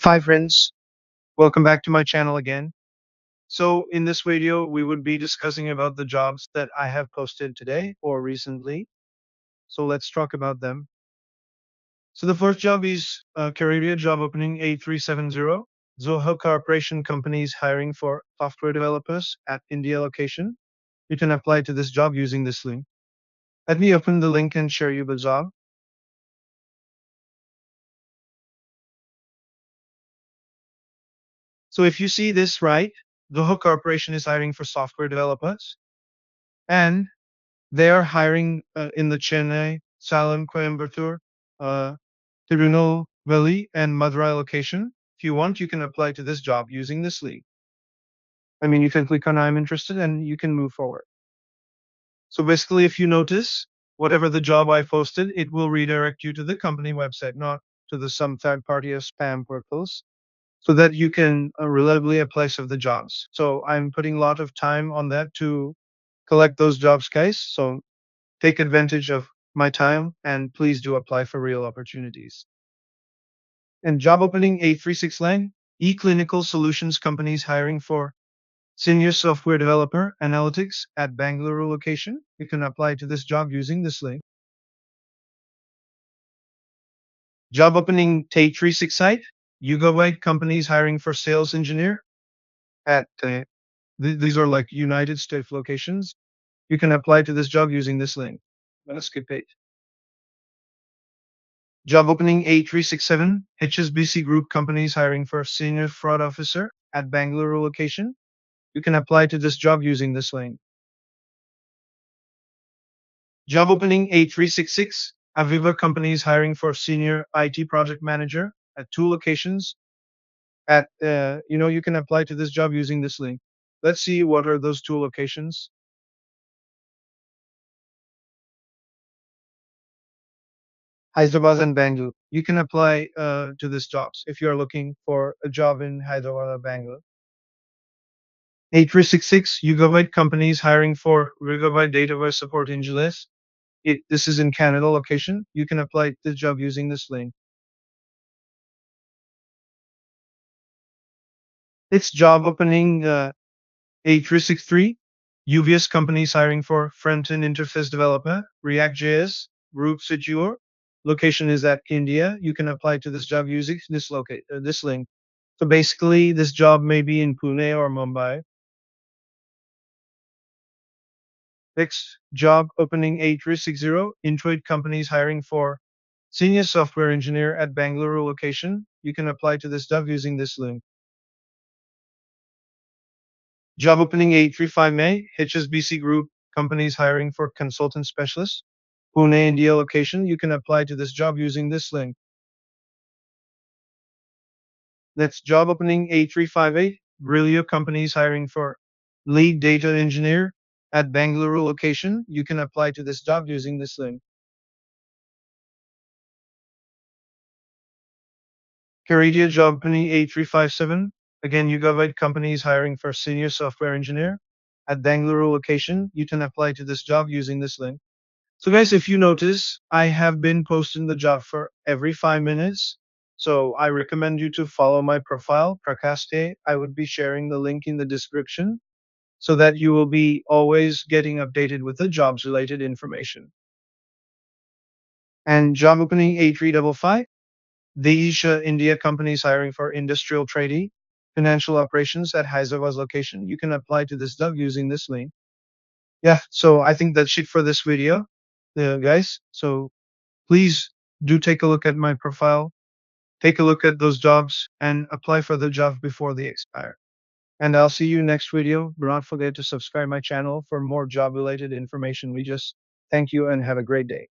Hi friends, welcome back to my channel again. So in this video, we would be discussing about the jobs that I have posted today or recently. So let's talk about them. So the first job is Careerya job opening 8370. Zoho Corporation company is hiring for software developers at India location. You can apply to this job using this link. Let me open the link and share you the job. So if you see this right, Zoho Corporation is hiring for software developers and they are hiring in the Chennai, Salem, Coimbatore, uh, Tirunelveli, and Madurai location. If you want, you can apply to this job using this link. I mean, you can click on I'm interested and you can move forward. So basically, if you notice, whatever the job I posted, it will redirect you to the company website, not to the some third party or spam portals, so that you can reliably apply for the jobs. So I'm putting a lot of time on that to collect those jobs, guys. So take advantage of my time and please do apply for real opportunities. And job opening 8369, eClinical Solutions companies hiring for senior software developer analytics at Bangalore location. You can apply to this job using this link. Job opening T36 site, Yuga companies hiring for sales engineer at these are like United States locations. You can apply to this job using this link. Let's skip it. Job opening A367, HSBC Group companies hiring for senior fraud officer at Bangalore location. You can apply to this job using this link. Job opening A366, Aviva companies hiring for senior IT project manager at two locations. You can apply to this job using this link. Let's see what are those two locations. Hyderabad and Bangalore. You can apply to these jobs if you are looking for a job in Hyderabad or Bangalore. 8366 Yugabyte companies hiring for Gigabyte database support engineers. This is in Canada location. You can apply this job using this link. It's job opening 8363 UVS companies hiring for front-end interface developer, React.js, Group Secure. Location is at India. You can apply to this job using this link. So basically, this job may be in Pune or Mumbai. Next job opening 8360 Introid companies hiring for senior software engineer at Bangalore location. You can apply to this job using this link. Job opening 835 HSBC Group companies hiring for consultant specialist. Pune, India location. You can apply to this job using this link. Next job opening 8358 Careerya companies hiring for lead data engineer at Bangalore location. You can apply to this job using this link. Careerya job opening 8357. Again, Yugabyte company is hiring for senior software engineer at Bangalore location. You can apply to this job using this link. So guys, if you notice, I have been posting the job for every 5 minutes. So I recommend you to follow my profile, Prakaste. I would be sharing the link in the description so that you will be always getting updated with the jobs related information. And job opening 8355. The Isha India company is hiring for industrial trainee, financial operations at Hyderabad location. You can apply to this job using this link. Yeah, so I think that's it for this video, guys. So please do take a look at my profile, take a look at those jobs, and apply for the job before they expire. And I'll see you next video. Do not forget to subscribe my channel for more job related information. We just thank you and have a great day.